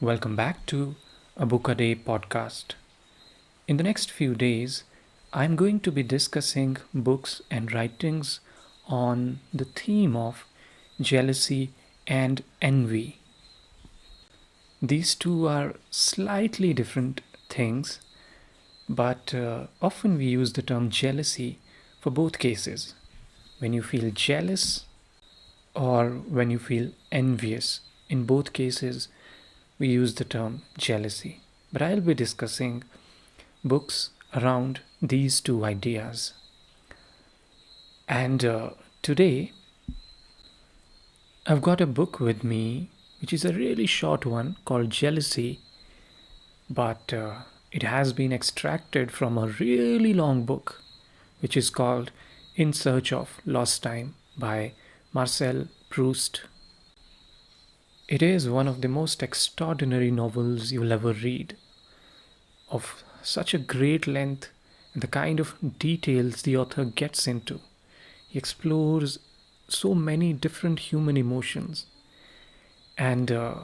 Welcome back to a Book a Day podcast. In the next few days, I'm going to be discussing books and writings on the theme of jealousy and envy. These two are slightly different things, but often we use the term jealousy for both cases. When you feel jealous or when you feel envious, in both cases, we use the term jealousy. But I'll be discussing books around these two ideas. And today, I've got a book with me which is a really short one called Jealousy, but it has been extracted from a really long book which is called In Search of Lost Time by Marcel Proust. It is one of the most extraordinary novels you'll ever read, of such a great length and the kind of details the author gets into. He explores so many different human emotions, and of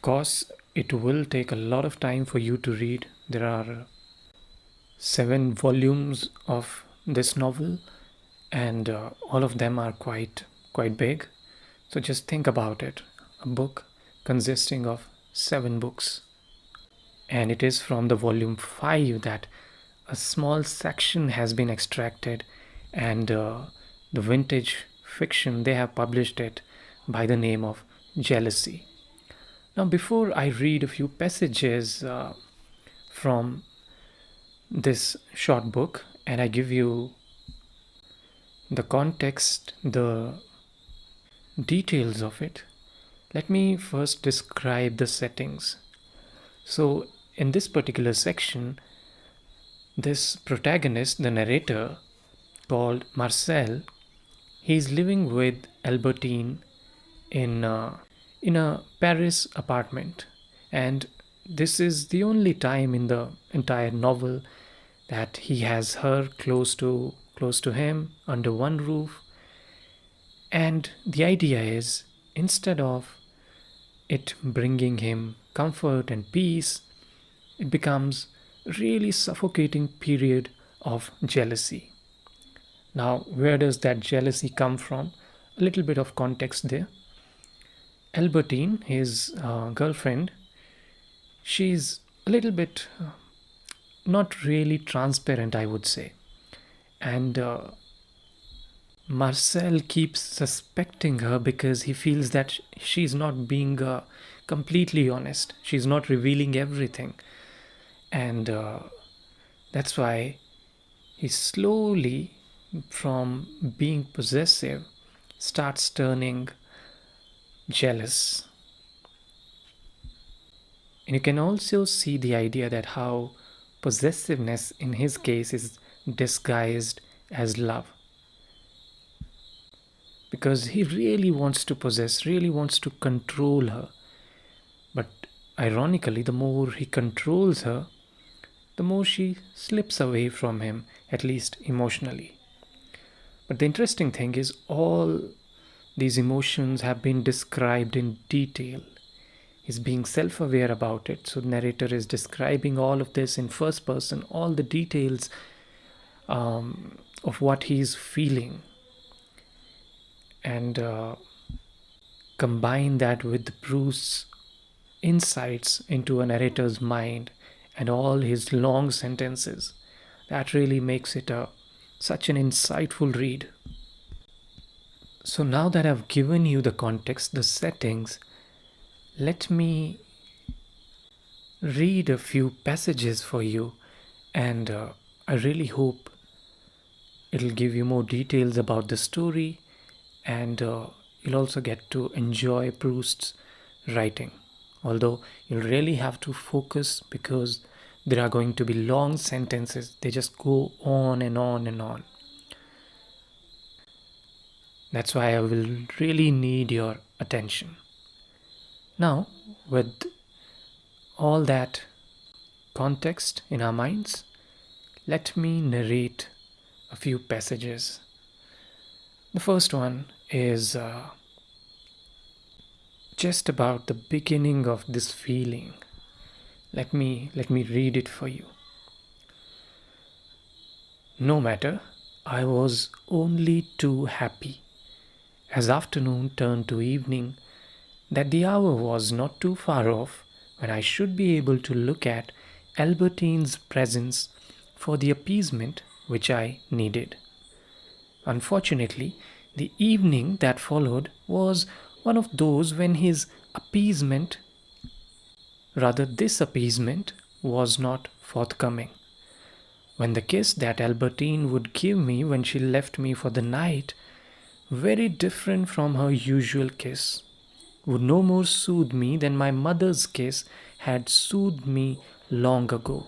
course, it will take a lot of time for you to read. There are 7 volumes of this novel, and all of them are quite big. So just think about it, a book consisting of 7 books. And it is from the volume 5 that a small section has been extracted, and the vintage fiction they have published it by the name of Jealousy. Now, before I read a few passages from this short book and I give you the context, the details of it, let me first describe the settings. So, in this particular section, this protagonist, the narrator, called Marcel, he is living with Albertine in a Paris apartment, and this is the only time in the entire novel that he has her close to him under one roof. And the idea is, instead of it bringing him comfort and peace, it becomes a really suffocating period of jealousy. Now, where does that jealousy come from? A little bit of context there. Albertine, his girlfriend, she's a little bit not really transparent, I would say. And Marcel keeps suspecting her because he feels that she's not being completely honest. She's not revealing everything. And that's why he slowly, from being possessive, starts turning jealous. And you can also see the idea that how possessiveness in his case is disguised as love, because he really wants to possess, really wants to control her. But ironically, the more he controls her, the more she slips away from him, at least emotionally. But the interesting thing is, all these emotions have been described in detail. He's being self aware about it. So, the narrator is describing all of this in first person, all the details of what he's feeling. And combine that with Proust's insights into a narrator's mind and all his long sentences. That really makes it such an insightful read. So now that I've given you the context, the settings, let me read a few passages for you, and I really hope it'll give you more details about the story, and you'll also get to enjoy Proust's writing. Although you'll really have to focus because there are going to be long sentences, they just go on and on and on. That's why I will really need your attention. Now, with all that context in our minds, let me narrate a few passages. The first one is just about the beginning of this feeling. Let me read it for you. No matter, I was only too happy, as afternoon turned to evening, that the hour was not too far off when I should be able to look at Albertine's presence for the appeasement which I needed. Unfortunately, the evening that followed was one of those when his appeasement, rather this appeasement, was not forthcoming. When the kiss that Albertine would give me when she left me for the night, very different from her usual kiss, would no more soothe me than my mother's kiss had soothed me long ago.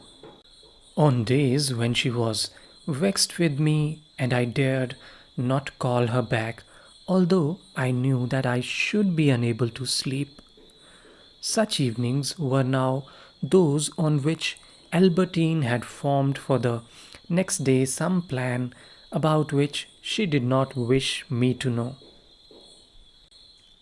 On days when she was vexed with me and I dared not call her back, although I knew that I should be unable to sleep, such evenings were now those on which Albertine had formed for the next day some plan about which she did not wish me to know.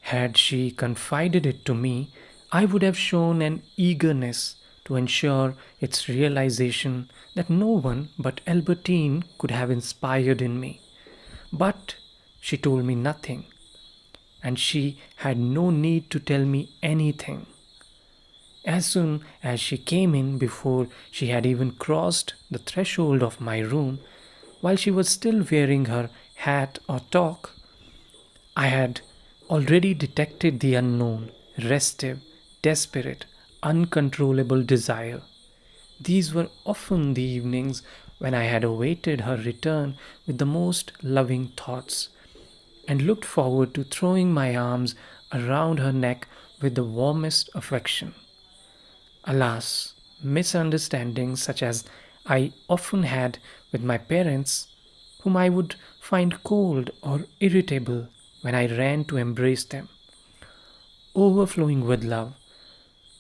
Had she confided it to me, I would have shown an eagerness to ensure its realization that no one but Albertine could have inspired in me. But she told me nothing, and she had no need to tell me anything. As soon as she came in, before she had even crossed the threshold of my room, while she was still wearing her hat or toque, I had already detected the unknown, restive, desperate, uncontrollable desire. These were often the evenings when I had awaited her return with the most loving thoughts, and looked forward to throwing my arms around her neck with the warmest affection. Alas, misunderstandings such as I often had with my parents, whom I would find cold or irritable when I ran to embrace them, overflowing with love,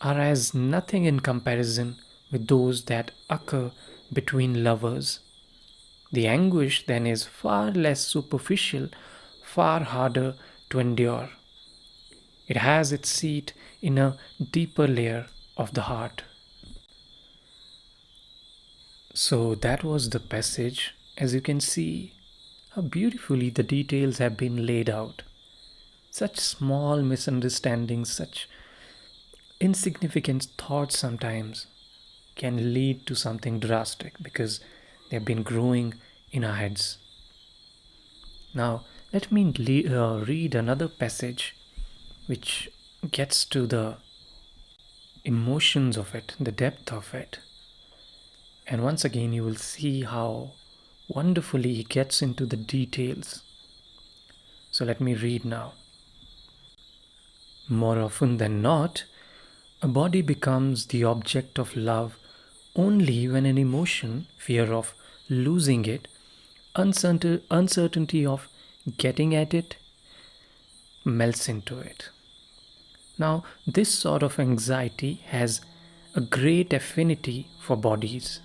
are as nothing in comparison with those that occur between lovers. The anguish then is far less superficial, far harder to endure. It has its seat in a deeper layer of the heart. So that was the passage. As you can see, how beautifully the details have been laid out. Such small misunderstandings, such insignificant thoughts sometimes can lead to something drastic because they've been growing in our heads. Now, let me read another passage which gets to the emotions of it, the depth of it. And once again, you will see how wonderfully he gets into the details. So let me read now. More often than not, a body becomes the object of love only when an emotion, fear of losing it, uncertainty of getting at it, melts into it. Now, this sort of anxiety has a great affinity for bodies.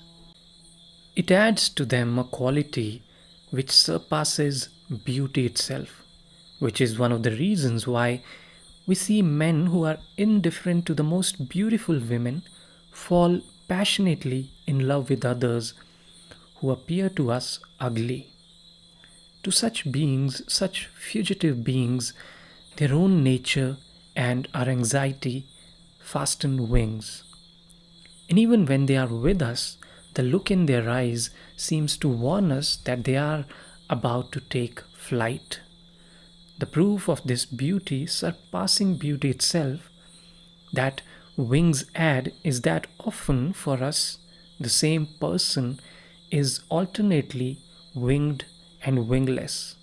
It adds to them a quality which surpasses beauty itself, which is one of the reasons why we see men who are indifferent to the most beautiful women fall passionately in love with others who appear to us ugly. To such beings, such fugitive beings, their own nature and our anxiety fasten wings. And even when they are with us, the look in their eyes seems to warn us that they are about to take flight. The proof of this beauty, surpassing beauty itself, that wings add is that often for us the same person is alternately winged and wingless.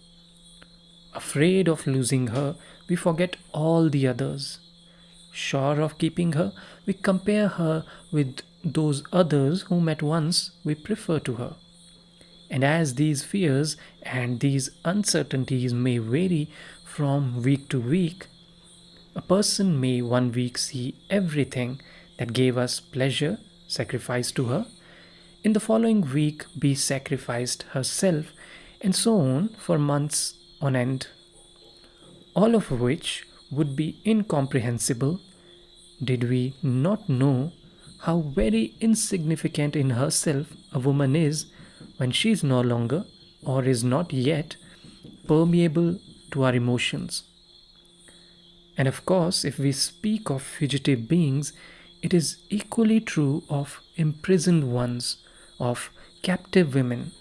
Afraid of losing her, we forget all the others. Sure of keeping her, we compare her with those others whom at once we prefer to her. And as these fears and these uncertainties may vary from week to week, a person may one week see everything that gave us pleasure sacrificed to her, in the following week be sacrificed herself, and so on for months on end, all of which would be incomprehensible did we not know how very insignificant in herself a woman is when she is no longer or is not yet permeable to our emotions. And of course, if we speak of fugitive beings, it is equally true of imprisoned ones, of captive women,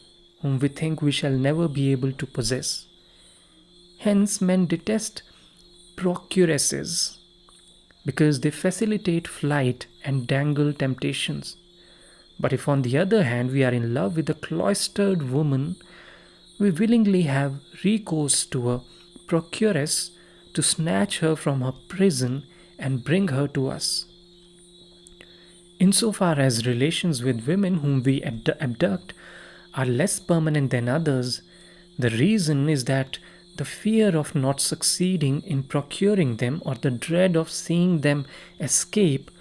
whom we think we shall never be able to possess. Hence, men detest procuresses because they facilitate flight and dangle temptations. But if, on the other hand, we are in love with a cloistered woman, we willingly have recourse to a procuress to snatch her from her prison and bring her to us. Insofar as relations with women whom we abduct are less permanent than others, the reason is that the fear of not succeeding in procuring them or the dread of seeing them escape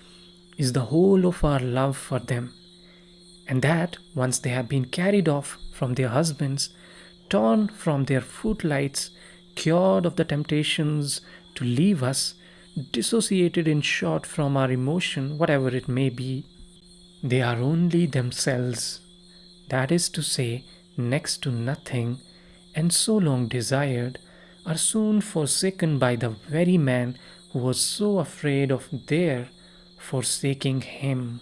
is the whole of our love for them, and that once they have been carried off from their husbands, torn from their footlights, cured of the temptations to leave us, dissociated in short from our emotion, whatever it may be, they are only themselves, that is to say, next to nothing, and so long desired, are soon forsaken by the very man who was so afraid of their forsaking him.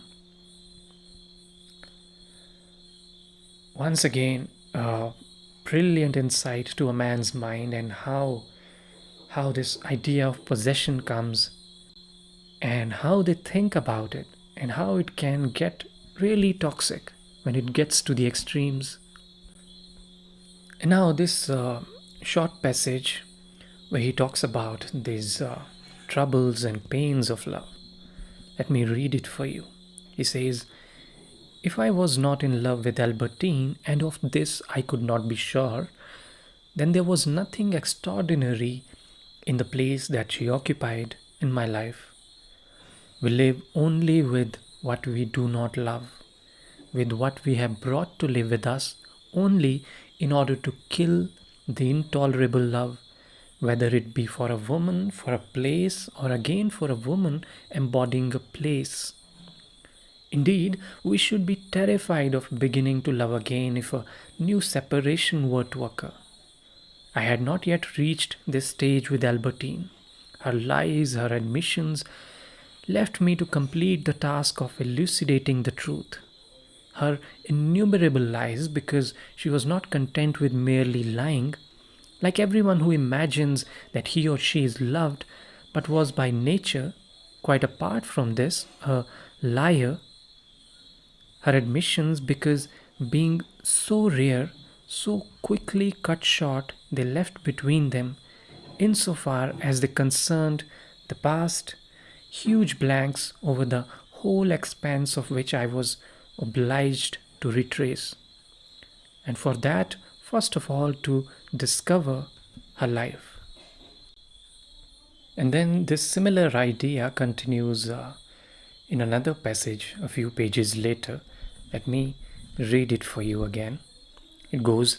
Once again, a brilliant insight to a man's mind, and how this idea of possession comes and how they think about it and how it can get really toxic when it gets to the extremes. And now this short passage where he talks about these troubles and pains of love. Let me read it for you. He says, "If I was not in love with Albertine, and of this I could not be sure, then there was nothing extraordinary in the place that she occupied in my life. We live only with what we do not love, with what we have brought to live with us only in order to kill the intolerable love, whether it be for a woman, for a place, or again for a woman embodying a place. Indeed, we should be terrified of beginning to love again if a new separation were to occur. I had not yet reached this stage with Albertine. Her lies, her admissions, left me to complete the task of elucidating the truth. Her innumerable lies, because she was not content with merely lying, like everyone who imagines that he or she is loved, but was by nature, quite apart from this, a liar. Her admissions, because being so rare, so quickly cut short, they left between them, insofar as they concerned the past, huge blanks over the whole expanse of which I was obliged to retrace, and for that, first of all, to discover her life." And then this similar idea continues in another passage a few pages later. Let me read it for you again. It goes,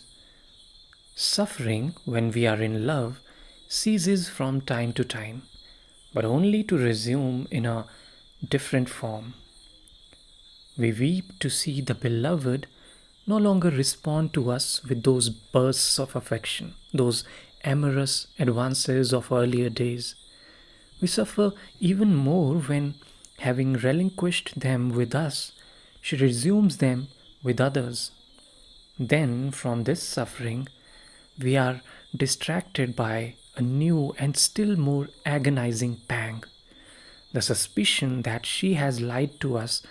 "Suffering, when we are in love, ceases from time to time, but only to resume in a different form. We weep to see the beloved no longer respond to us with those bursts of affection, those amorous advances of earlier days. We suffer even more when, having relinquished them with us, she resumes them with others. Then, from this suffering, we are distracted by a new and still more agonizing pang, the suspicion that she has lied to us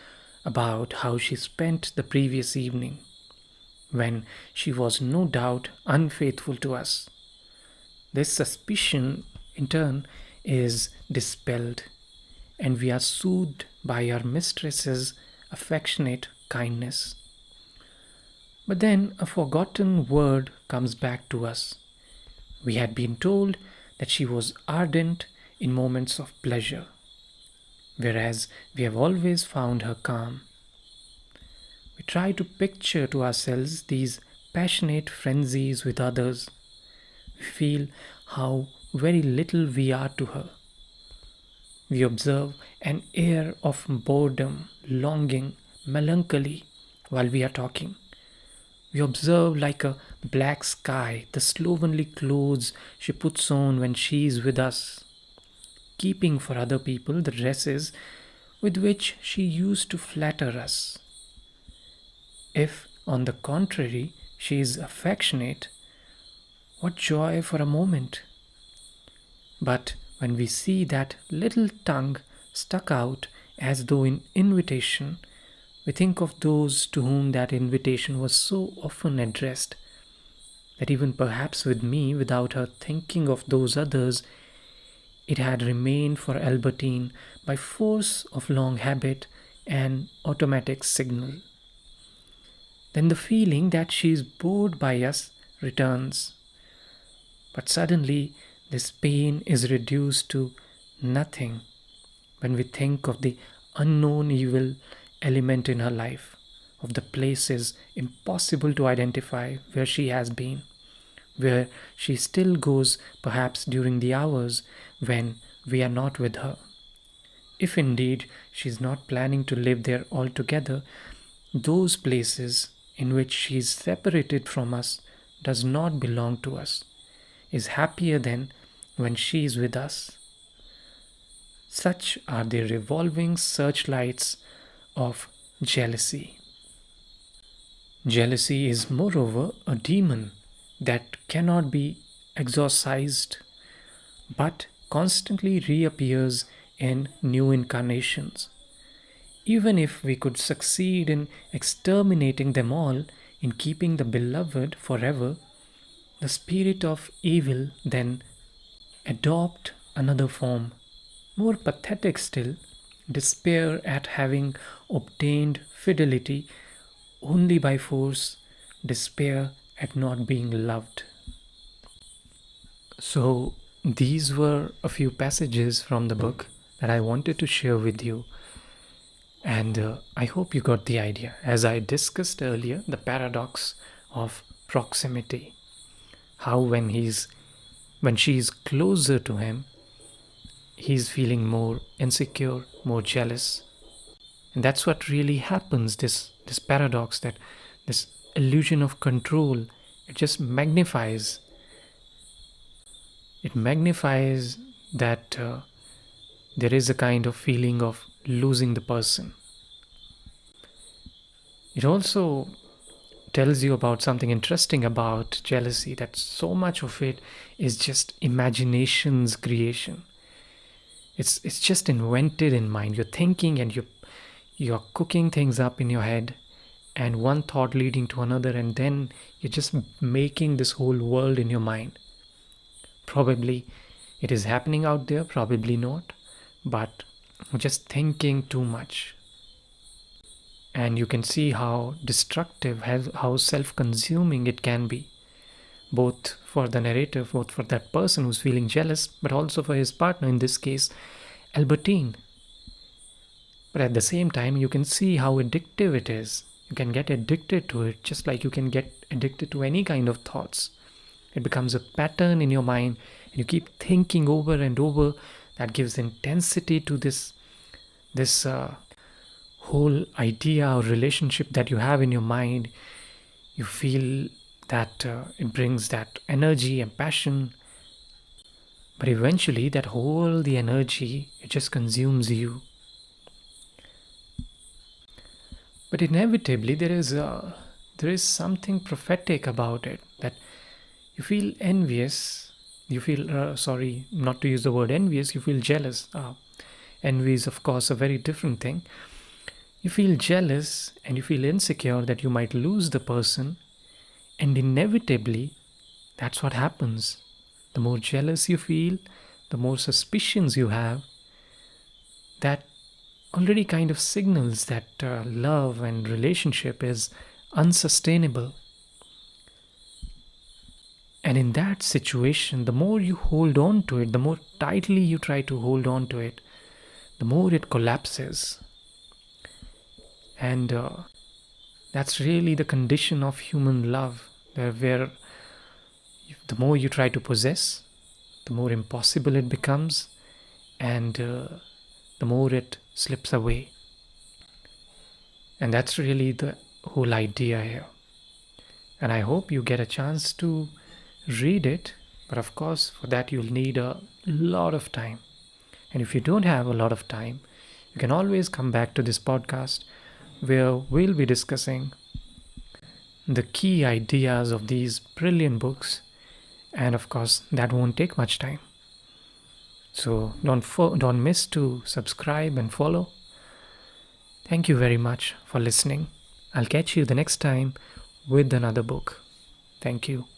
about how she spent the previous evening, when she was no doubt unfaithful to us. This suspicion, in turn, is dispelled, and we are soothed by our mistress's affectionate kindness. But then a forgotten word comes back to us. We had been told that she was ardent in moments of pleasure, whereas we have always found her calm. We try to picture to ourselves these passionate frenzies with others. We feel how very little we are to her. We observe an air of boredom, longing, melancholy while we are talking. We observe like a black sky the slovenly clothes she puts on when she is with us, keeping for other people the dresses with which she used to flatter us. If, on the contrary, she is affectionate, what joy for a moment! But when we see that little tongue stuck out as though in invitation, we think of those to whom that invitation was so often addressed, that even perhaps with me, without her thinking of those others, it had remained for Albertine by force of long habit and automatic signal. Then the feeling that she is bored by us returns. But suddenly this pain is reduced to nothing when we think of the unknown evil element in her life, of the places impossible to identify where she has been, where she still goes perhaps during the hours when we are not with her. If indeed she is not planning to live there altogether, those places in which she is separated from us does not belong to us, is happier than when she is with us. Such are the revolving searchlights of jealousy. Jealousy is, moreover, a demon that cannot be exorcised but constantly reappears in new incarnations. Even if we could succeed in exterminating them all, in keeping the beloved forever, the spirit of evil then adopt another form, more pathetic still, despair at having obtained fidelity only by force, despair at not being loved. So, these were a few passages from the book that I wanted to share with you, and I hope you got the idea. As I discussed earlier, the paradox of proximity, how when she is closer to him, he's feeling more insecure, more jealous. And that's what really happens, this paradox, that this illusion of control, it just magnifies that there is a kind of feeling of losing the person. It also tells you about something interesting about jealousy, that so much of it is just imagination's creation. It's just invented in mind. You're thinking and you're cooking things up in your head, and one thought leading to another, and then you're just making this whole world in your mind. Probably it is happening out there, probably not, but just thinking too much. And you can see how destructive, how self-consuming it can be, both for the narrator, both for that person who's feeling jealous, but also for his partner, in this case Albertine. But at the same time, you can see how addictive it is. You can get addicted to it, just like you can get addicted to any kind of thoughts. It becomes a pattern in your mind, and you keep thinking over and over. That gives intensity to this whole idea or relationship that you have in your mind. You feel that it brings that energy and passion, but eventually that whole the energy, it just consumes you. But inevitably there is something prophetic about it, that you feel envious. You feel sorry, not to use the word envious, you feel jealous. Envy is of course a very different thing. You feel jealous and you feel insecure that you might lose the person, and inevitably that's what happens. The more jealous you feel, the more suspicions you have, that already kind of signals that love and relationship is unsustainable. And in that situation, the more you hold on to it, the more tightly you try to hold on to it, the more it collapses. And that's really the condition of human love, where the more you try to possess, the more impossible it becomes, and the more it slips away. And that's really the whole idea here. And I hope you get a chance to read it, but of course, for that, you'll need a lot of time. And if you don't have a lot of time, you can always come back to this podcast where we'll be discussing the key ideas of these brilliant books. And of course, that won't take much time. So don't miss to subscribe and follow. Thank you very much for listening. I'll catch you the next time with another book. Thank you.